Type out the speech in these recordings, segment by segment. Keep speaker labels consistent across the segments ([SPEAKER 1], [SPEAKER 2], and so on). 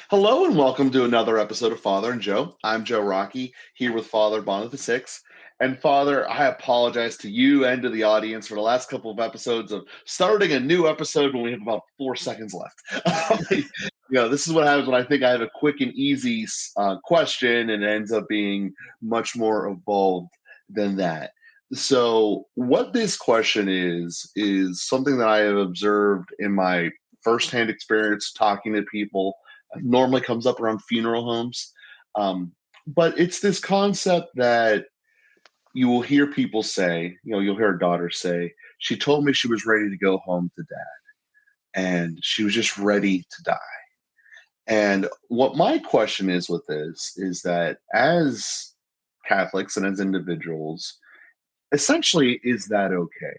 [SPEAKER 1] Hello and welcome to another episode of Father and Joe. I'm Joe Rocky here with Father Bonnet the Sixth. And Father, I apologize to you and to the audience for the last couple of episodes of starting a new episode when we have about 4 seconds left. This is what happens when I think I have a quick and easy question and it ends up being much more evolved than that. So, what this question is something that I have observed in my firsthand experience talking to people. Normally comes up around funeral homes. But it's this concept that you will hear people say, you'll hear a daughter say, she told me she was ready to go home to dad and she was just ready to die. And what my question is with this is that as Catholics and as individuals, essentially, is that okay?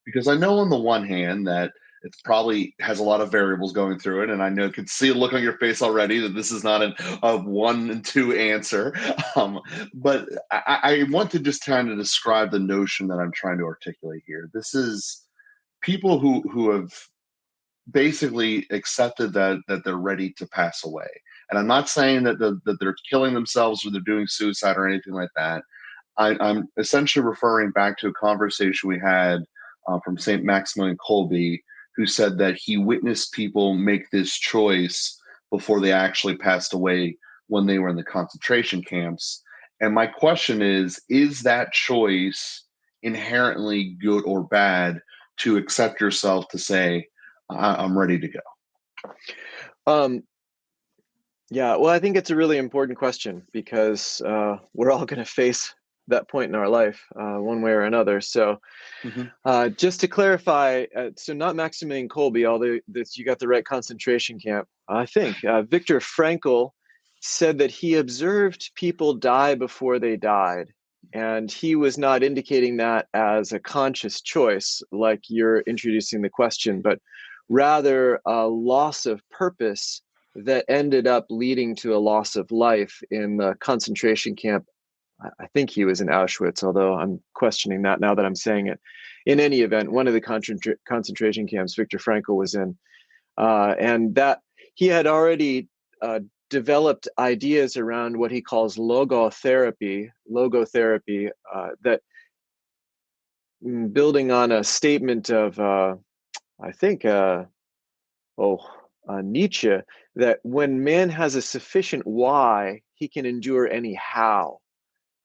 [SPEAKER 1] Because I know on the one hand that it probably has a lot of variables going through it, and I know could see a look on your face already that this is not a one and two answer. Um, but I want to just kind of describe the notion that I'm trying to articulate here. This is people who have basically accepted that they're ready to pass away, and I'm not saying that they're killing themselves or they're doing suicide or anything like that. I'm essentially referring back to a conversation we had from St. Maximilian Kolbe, who said that he witnessed people make this choice before they actually passed away when they were in the concentration camps. And my question is that choice inherently good or bad to accept yourself to say, I'm ready to go?
[SPEAKER 2] Um, yeah, well, I think it's a really important question because we're all going to face that point in our life, one way or another. So,
[SPEAKER 1] Mhm.
[SPEAKER 2] just to clarify, so not Maximilian Kolbe, although this, you got the right concentration camp. I think Viktor Frankl said that he observed people die before they died, and he was not indicating that as a conscious choice, like you're introducing the question, but rather a loss of purpose that ended up leading to a loss of life in the concentration camp. I think he was in Auschwitz, although I'm questioning that now that I'm saying it. In any event, one of the concentration camps Viktor Frankl was in, and that he had already developed ideas around what he calls logotherapy, that building on a statement of, I think, Nietzsche, that when man has a sufficient why, he can endure any how.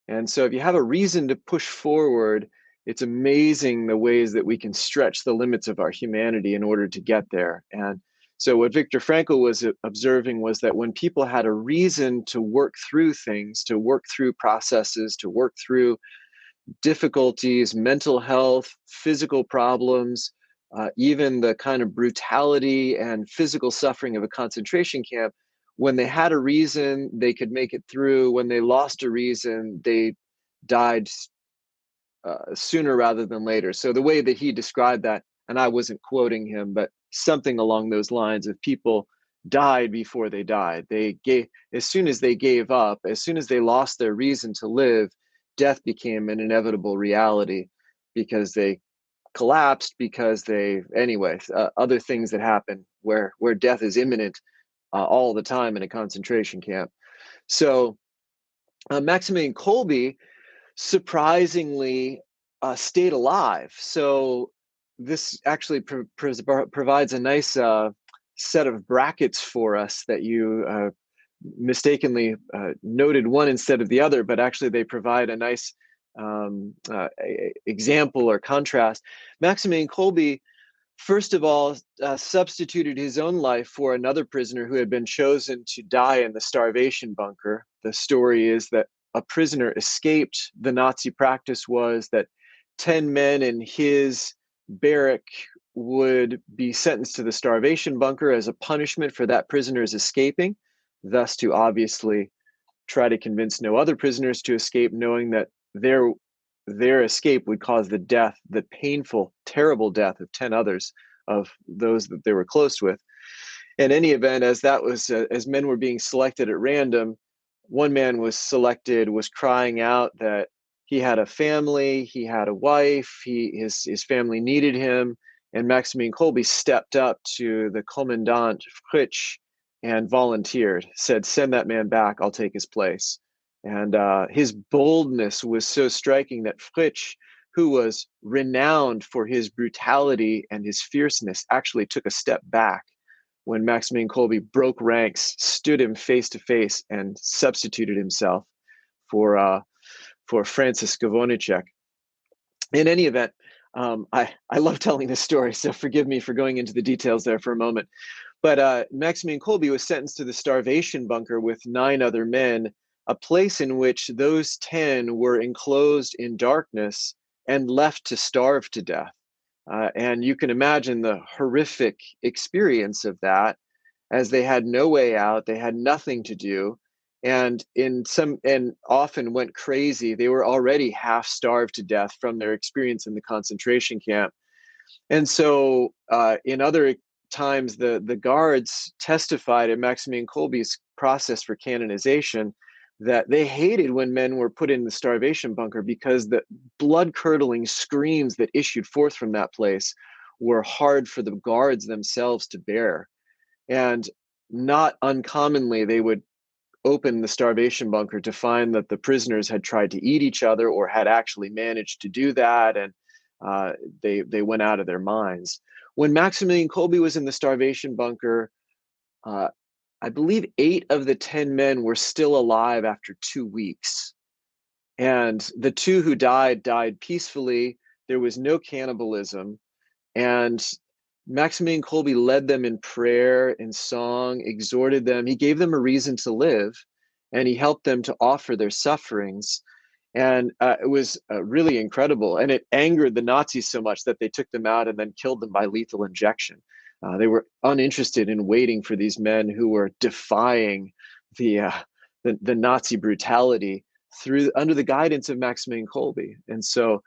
[SPEAKER 2] And so if you have a reason to push forward, it's amazing the ways that we can stretch the limits of our humanity in order to get there. And so what Viktor Frankl was observing was that when people had a reason to work through things, to work through processes, to work through difficulties, mental health, physical problems, even the kind of brutality and physical suffering of a concentration camp, when they had a reason, they could make it through. When they lost a reason, they died sooner rather than later. So the way that he described that, and I wasn't quoting him, but something along those lines of people died before they died. They gave, as soon as they gave up, as soon as they lost their reason to live, death became an inevitable reality because they collapsed, because they, anyway, other things that happen where death is imminent all the time in a concentration camp. So Maximilian Kolbe surprisingly stayed alive. So this actually provides a nice set of brackets for us that you mistakenly noted one instead of the other, but actually they provide a nice example or contrast. Maximilian Kolbe, first of all, substituted his own life for another prisoner who had been chosen to die in the starvation bunker. The story is that a prisoner escaped. The Nazi practice was that 10 men in his barrack would be sentenced to the starvation bunker as a punishment for that prisoner's escaping, thus to obviously try to convince no other prisoners to escape, knowing that their escape would cause the painful, terrible death of 10 others, of those that they were close with. In any event, as men were being selected at random, one man was selected, was crying out that he had a family, he had a wife, his family needed him, and Maximilian Kolbe stepped up to the commandant Fritsch and volunteered, said, "Send that man back, I'll take his place." And his boldness was so striking that Fritsch, who was renowned for his brutality and his fierceness, actually took a step back when Maximilian Kolbe broke ranks, stood him face to face, and substituted himself for Francis Skavonicek. In any event, I love telling this story, so forgive me for going into the details there for a moment. But Maximilian Kolbe was sentenced to the starvation bunker with 9 other men, a place in which those 10 were enclosed in darkness and left to starve to death. And you can imagine the horrific experience of that, as they had no way out, they had nothing to do, and often went crazy. They were already half starved to death from their experience in the concentration camp. And so in other times, the guards testified at Maximilian Kolbe's process for canonization that they hated when men were put in the starvation bunker, because the blood-curdling screams that issued forth from that place were hard for the guards themselves to bear. And not uncommonly, they would open the starvation bunker to find that the prisoners had tried to eat each other or had actually managed to do that, and they went out of their minds. When Maximilian Kolbe was in the starvation bunker, I believe 8 of the 10 men were still alive after 2 weeks. And the 2 who died peacefully. There was no cannibalism. And Maximilian Kolbe led them in prayer, in song, exhorted them. He gave them a reason to live, and he helped them to offer their sufferings. And it was really incredible. And it angered the Nazis so much that they took them out and then killed them by lethal injection. They were uninterested in waiting for these men who were defying the Nazi brutality under the guidance of Maximilian Kolbe. And so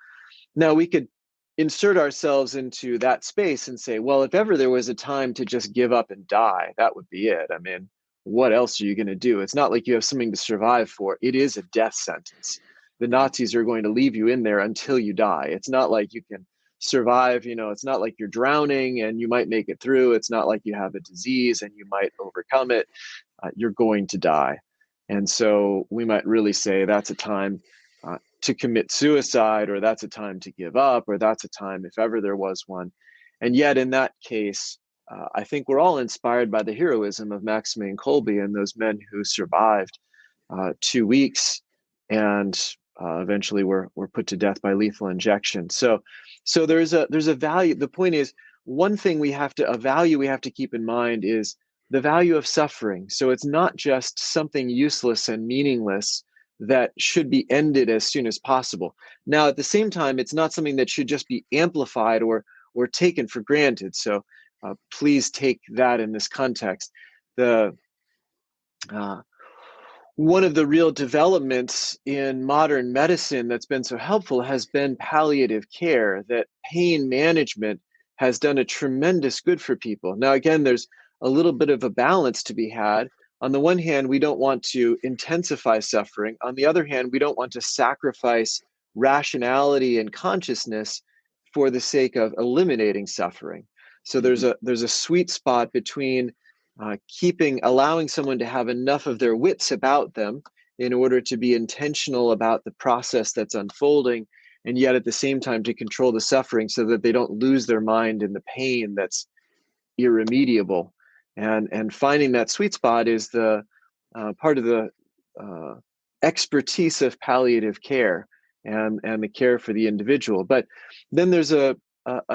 [SPEAKER 2] now we could insert ourselves into that space and say, well, if ever there was a time to just give up and die, that would be it. I mean, what else are you going to do? It's not like you have something to survive for. It is a death sentence. The Nazis are going to leave you in there until you die. It's not like you can survive. It's not like you're drowning and you might make it through. It's not like you have a disease and you might overcome it. You're going to die. And so we might really say that's a time to commit suicide, or that's a time to give up, or that's a time, if ever there was one. And yet in that case, I think we're all inspired by the heroism of Maximilian Kolbe and those men who survived 2 weeks and eventually were put to death by lethal injection. So there's a value. The point is, one thing we have to keep in mind is the value of suffering. So it's not just something useless and meaningless that should be ended as soon as possible. Now, at the same time, it's not something that should just be amplified or taken for granted. So please take that in this context. One of the real developments in modern medicine that's been so helpful has been palliative care, that pain management has done a tremendous good for people. Now, again, there's a little bit of a balance to be had. On the one hand, we don't want to intensify suffering. On the other hand, we don't want to sacrifice rationality and consciousness for the sake of eliminating suffering. So there's a sweet spot between allowing someone to have enough of their wits about them in order to be intentional about the process that's unfolding, and yet at the same time to control the suffering so that they don't lose their mind in the pain that's irremediable. And finding that sweet spot is the part of the expertise of palliative care and the care for the individual. But then there's a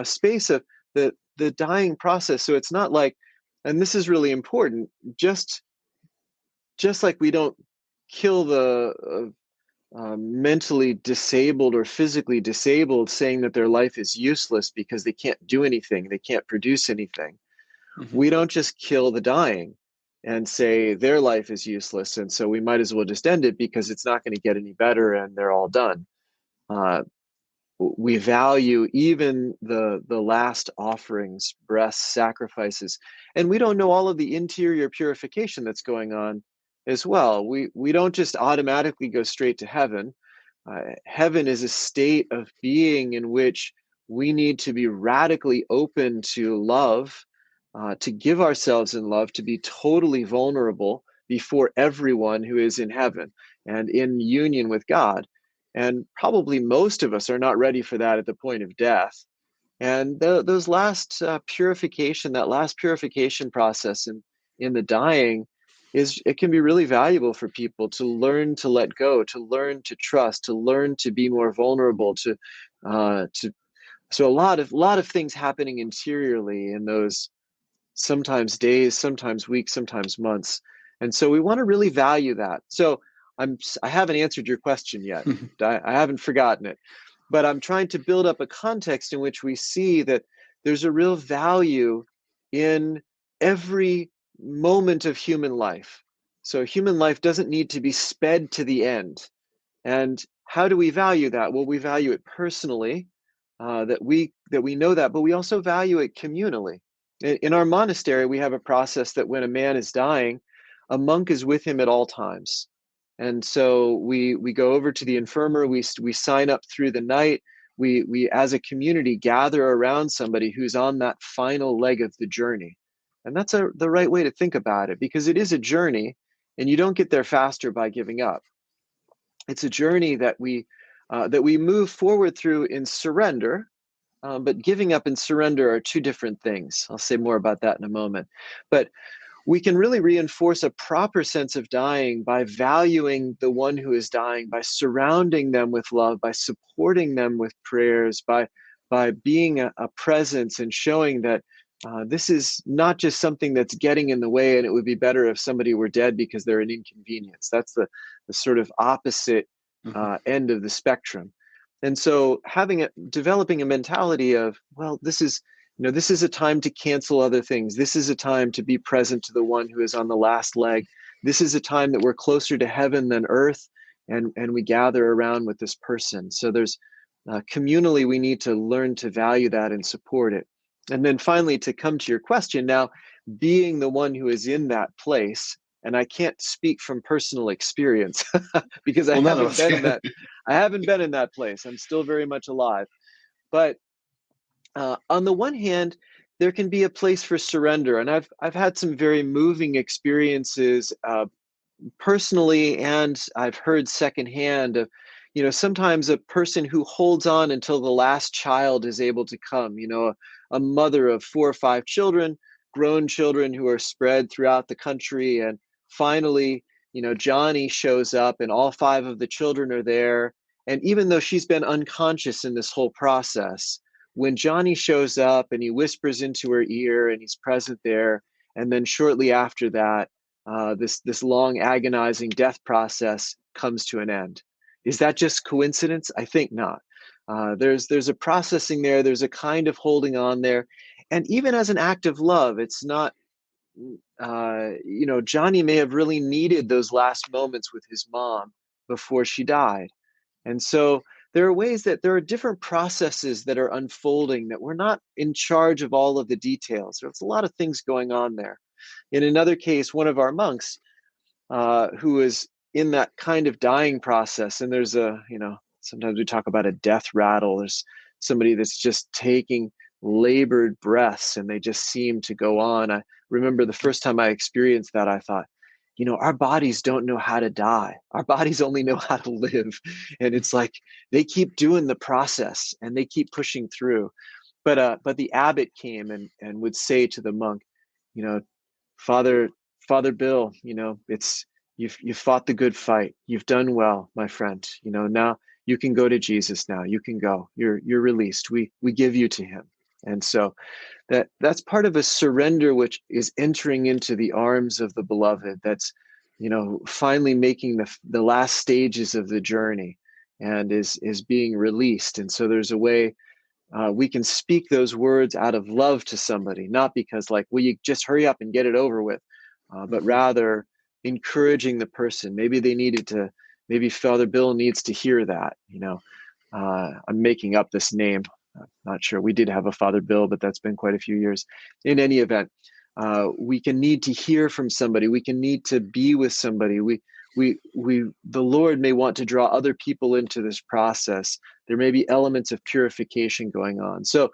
[SPEAKER 2] space of the dying process. So it's not like, and this is really important, just like we don't kill the mentally disabled or physically disabled, saying that their life is useless because they can't do anything, they can't produce anything. We don't just kill the dying and say their life is useless, and so we might as well just end it because it's not going to get any better and they're all done. We value even the last offerings, breaths, sacrifices, and we don't know all of the interior purification that's going on as well. We don't just automatically go straight to heaven. Heaven is a state of being in which we need to be radically open to love, to give ourselves in love, to be totally vulnerable before everyone who is in heaven and in union with God. And probably most of us are not ready for that at the point of death. And those last purification, that last purification process in the dying, it can be really valuable for people to learn to let go, to learn to trust, to learn to be more vulnerable, to so a lot of things happening interiorly in those sometimes days, sometimes weeks, sometimes months. And so we want to really value that. So I haven't answered your question yet. I haven't forgotten it, but I'm trying to build up a context in which we see that there's a real value in every moment of human life. So human life doesn't need to be sped to the end. And how do we value that? Well, we value it personally, that we know that, but we also value it communally. In our monastery, we have a process that when a man is dying, a monk is with him at all times. And so we go over to the infirmary, we sign up through the night. We as a community gather around somebody who's on that final leg of the journey. And that's the right way to think about it, because it is a journey and you don't get there faster by giving up. It's a journey that we move forward through in surrender, but giving up and surrender are two different things. I'll say more about that in a moment. But we can really reinforce a proper sense of dying by valuing the one who is dying, by surrounding them with love, by supporting them with prayers, by being a presence and showing that this is not just something that's getting in the way, and it would be better if somebody were dead because they're an inconvenience. That's the sort of opposite end of the spectrum. And so developing a mentality of, well, this is a time to cancel other things. This is a time to be present to the one who is on the last leg. This is a time that we're closer to heaven than earth, and we gather around with this person. So there's communally, we need to learn to value that and support it. And then finally, to come to your question now, being the one who is in that place, and I can't speak from personal experience because I
[SPEAKER 1] Well, none of
[SPEAKER 2] haven't
[SPEAKER 1] us
[SPEAKER 2] been in
[SPEAKER 1] can.
[SPEAKER 2] that. I haven't been in that place. I'm still very much alive. But on the one hand, there can be a place for surrender, and I've had some very moving experiences personally, and I've heard secondhand of, sometimes a person who holds on until the last child is able to come. A mother of 4 or 5 children, grown children who are spread throughout the country, and finally, Johnny shows up, and all 5 of the children are there. And even though she's been unconscious in this whole process, when Johnny shows up and he whispers into her ear and he's present there, and then shortly after that, this long agonizing death process comes to an end. Is that just coincidence? I think not. There's a processing there. There's a kind of holding on there, and even as an act of love, it's not. Johnny may have really needed those last moments with his mom before she died, and so there are different processes that are unfolding that we're not in charge of all of the details. There's a lot of things going on there. In another case, one of our monks who is in that kind of dying process, and sometimes we talk about a death rattle. There's somebody that's just taking labored breaths and they just seem to go on. I remember the first time I experienced that, I thought, our bodies don't know how to die. Our bodies only know how to live. And it's like they keep doing the process and they keep pushing through. But the abbot came and would say to the monk, you know, Father Father Bill, it's you've fought the good fight. You've done well, my friend. Now you can go to Jesus now. You can go. You're released. We give you to him. And so that's part of a surrender which is entering into the arms of the beloved. That's finally making the last stages of the journey and is being released. And so there's a way we can speak those words out of love to somebody, not because like, will you just hurry up and get it over with, but rather encouraging the person. Maybe Father Bill needs to hear that. I'm making up this name. I'm not sure. We did have a Father Bill, but that's been quite a few years. In any event, we can need to hear from somebody. We can need to be with somebody. The Lord may want to draw other people into this process. There may be elements of purification going on. So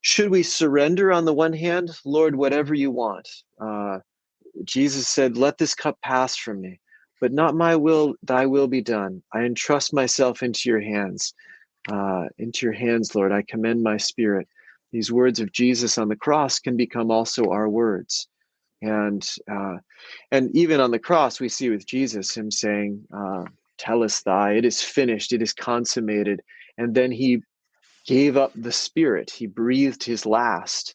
[SPEAKER 2] Should we surrender on the one hand? Lord, whatever you want. Jesus said, let this cup pass from me, but not my will, thy will be done. I entrust myself into your hands. Into your hands, Lord, I commend my spirit. These words of Jesus on the cross can become also our words. And even on the cross, we see with Jesus him saying, "Telestai, it is finished, it is consummated." And then he gave up the spirit. He breathed his last.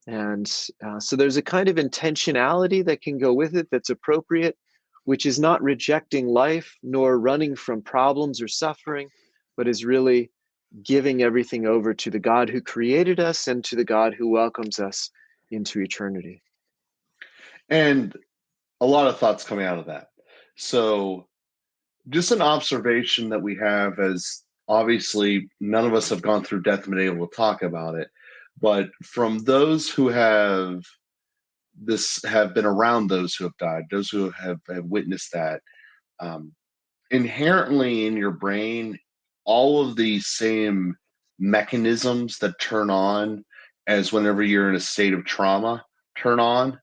[SPEAKER 2] And so there's a kind of intentionality that can go with it that's appropriate, which is not rejecting life nor running from problems or suffering, but is really giving everything over to the God who created us and to the God who welcomes us into eternity.
[SPEAKER 1] And a lot of thoughts coming out of that. So, just an observation that we have, as obviously none of us have gone through death and been able to talk about it, but from those who have been around those who have died, those who have witnessed that, um, inherently in your brain, all of the same mechanisms that turn on as whenever you're in a state of trauma turn on.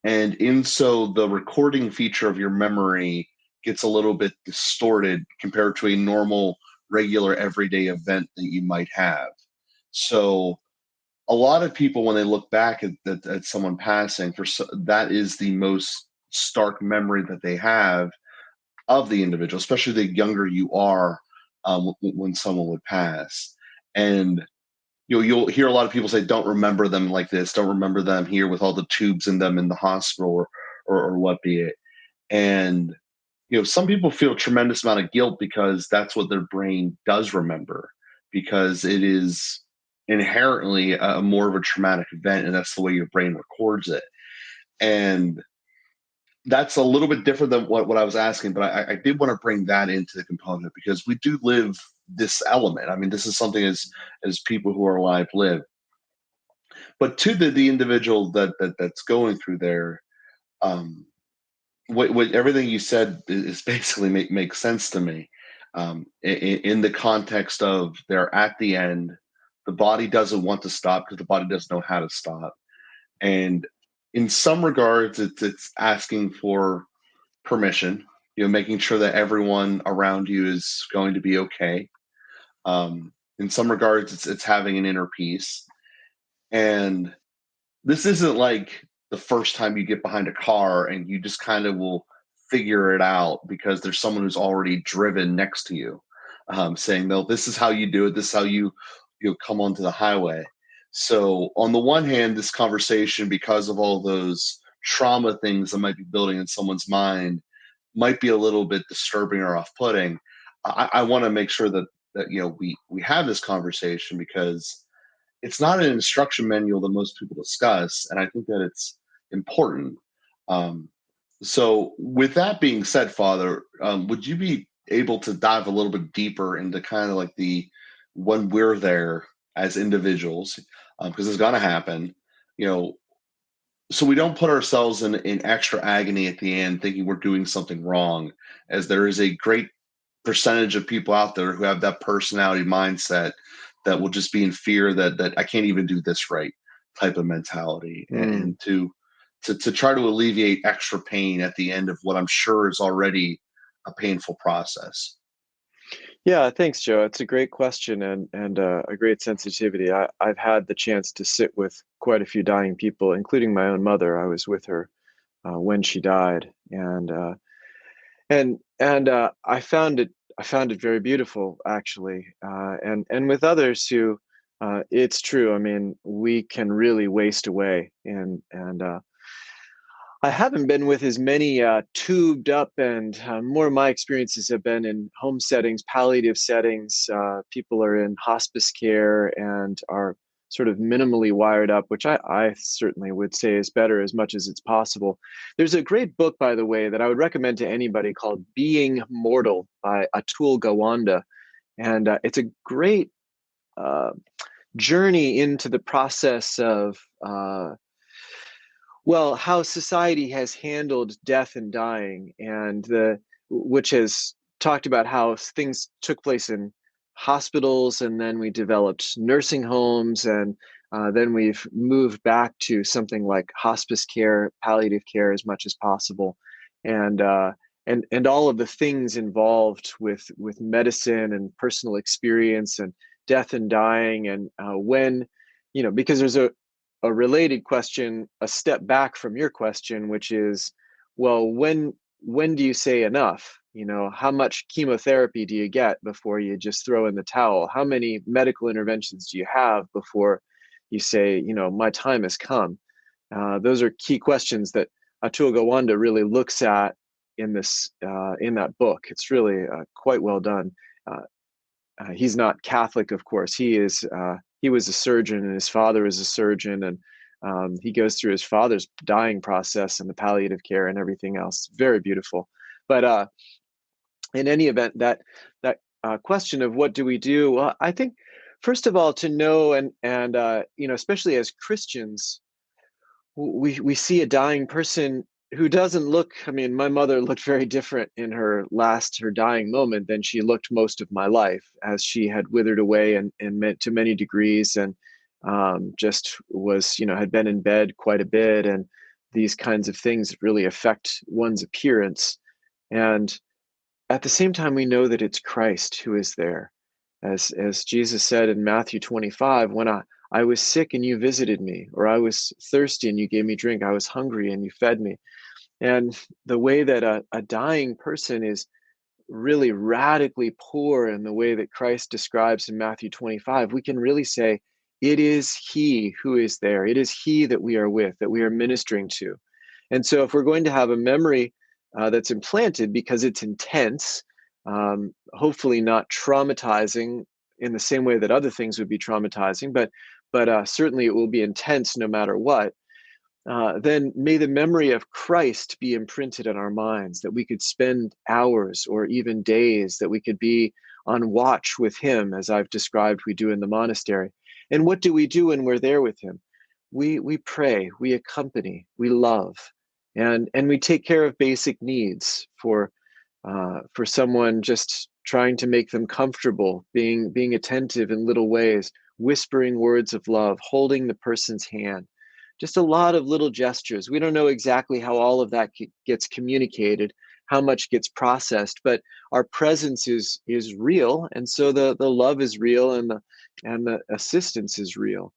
[SPEAKER 1] And in so the recording feature of your memory gets a little bit distorted compared to a normal, regular, everyday event that you might have. So a lot of people, when they look back at someone passing, that is the most stark memory that they have of the individual, especially the younger you are, when someone would pass. And you'll hear a lot of people say, "Don't remember them like this. Don't remember them here with all the tubes in them in the hospital, or what be it." And some people feel a tremendous amount of guilt because that's what their brain does remember, because it is inherently a more of a traumatic event, and that's the way your brain records it. And that's a little bit different than what I was asking, but I did want to bring that into the component because we do live this element. I mean, this is something as people who are alive live. But to the individual that's going through there, um, what everything you said is basically makes sense to me. In the context of they're at the end, the body doesn't want to stop because the body doesn't know how to stop, and in some regards, it's asking for permission, making sure that everyone around you is going to be okay. In some regards, it's having an inner peace. And this isn't like the first time you get behind a car and you just kind of will figure it out because there's someone who's already driven next to you, saying, "No, this is how you do it. This is how you come onto the highway." So on the one hand, this conversation, because of all those trauma things that might be building in someone's mind, might be a little bit disturbing or off-putting. I want to make sure that we have this conversation because it's not an instruction manual that most people discuss, and I think that it's important. Um, so, with that being said, Father, would you be able to dive a little bit deeper into kind of like the when we're there as individuals, because it's going to happen, you know, so we don't put ourselves in extra agony at the end, thinking we're doing something wrong, as there is a great percentage of people out there who have that personality mindset that will just be in fear that I can't even do this right type of mentality,
[SPEAKER 2] Mm.
[SPEAKER 1] and to try to alleviate extra pain at the end of what I'm sure is already a painful process.
[SPEAKER 2] Yeah, thanks, Joe. It's a great question and a great sensitivity. I've had the chance to sit with quite a few dying people, including my own mother. I was with her when she died, and I found it very beautiful, actually. And with others who, it's true. I mean, we can really waste away, and I haven't been with as many tubed up, and more of my experiences have been in home settings, palliative settings. People are in hospice care and are sort of minimally wired up, which I certainly would say is better as much as it's possible. There's a great book, by the way, that I would recommend to anybody called Being Mortal by Atul Gawande. And it's a great uh, journey into the process of well, how society has handled death and dying, and which has talked about how things took place in hospitals, and then we developed nursing homes, and Then we've moved back to something like hospice care, palliative care as much as possible, and and all of the things involved with medicine and personal experience and death and dying, and when, because there's a related question, a step back from your question, which is, well, when do you say enough? How much chemotherapy do you get before you just throw in the towel? How many medical interventions do you have before you say, my time has come? Those are key questions that Atul Gawande really looks at in that book. It's really quite well done. He's not Catholic, of course. He was a surgeon, and his father is a surgeon, and he goes through his father's dying process and the palliative care and everything else. Very beautiful. But in any event, that question of what do we do? Well, I think first of all, to know, and especially as Christians, we see a dying person who doesn't look. I mean, my mother looked very different in her dying moment than she looked most of my life, as she had withered away and to many degrees, and just was, had been in bed quite a bit, and these kinds of things really affect one's appearance. And at the same time, we know that it's Christ who is there. As Jesus said in Matthew 25, when I was sick and you visited me, or I was thirsty and you gave me drink, I was hungry and you fed me. And the way that a dying person is really radically poor in the way that Christ describes in Matthew 25, we can really say, it is He who is there. It is He that we are with, that we are ministering to. And so if we're going to have a memory that's implanted because it's intense, hopefully not traumatizing in the same way that other things would be traumatizing, but certainly it will be intense no matter what. Then may the memory of Christ be imprinted in our minds, that we could spend hours or even days, that we could be on watch with Him, as I've described we do in the monastery. And what do we do when we're there with Him? We pray, we accompany, we love, and we take care of basic needs for someone, just trying to make them comfortable, being attentive in little ways, whispering words of love, holding the person's hand. Just a lot of little gestures. We don't know exactly how all of that gets communicated, how much gets processed, but our presence is real, and so the love is real, and the assistance is real.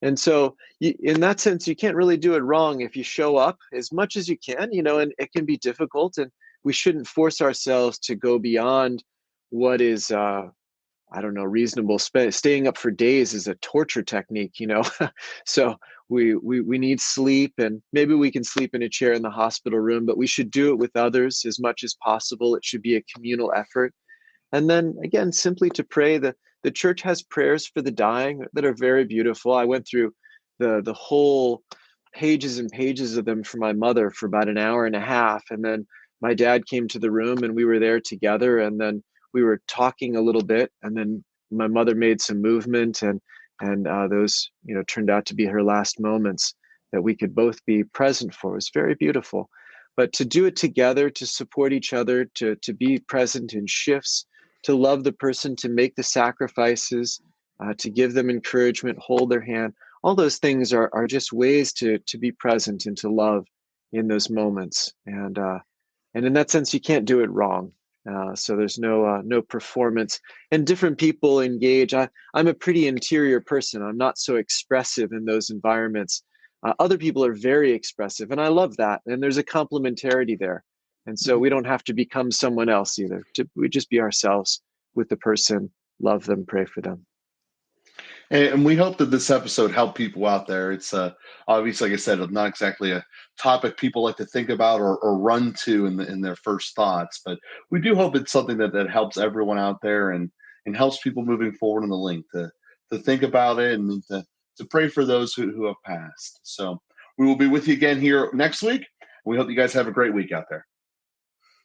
[SPEAKER 2] And so in that sense, you can't really do it wrong if you show up as much as you can, and it can be difficult, and we shouldn't force ourselves to go beyond what is I don't know, reasonable. Staying up for days is a torture technique, So we need sleep, and maybe we can sleep in a chair in the hospital room, but we should do it with others as much as possible. It should be a communal effort. And then again, simply to pray. The church has prayers for the dying that are very beautiful. I went through the whole pages and pages of them for my mother for about an hour and a half, and then my dad came to the room and we were there together, and then we were talking a little bit, and then my mother made some movement, and those turned out to be her last moments that we could both be present for. It was very beautiful. But to do it together, to support each other, to be present in shifts, to love the person, to make the sacrifices, to give them encouragement, hold their hand, all those things are just ways to be present and to love in those moments. And in that sense, you can't do it wrong. So there's no performance, and different people engage. I'm a pretty interior person. I'm not so expressive in those environments. Other people are very expressive, and I love that. And there's a complementarity there. And so we don't have to become someone else either. We just be ourselves with the person, love them, pray for them.
[SPEAKER 1] And we hope that this episode helped people out there. It's obviously, like I said, not exactly a topic people like to think about or run to in their first thoughts, but we do hope it's something that helps everyone out there, and helps people moving forward in the link to think about it, and to pray for those who have passed. So we will be with you again here next week. We hope you guys have a great week out there.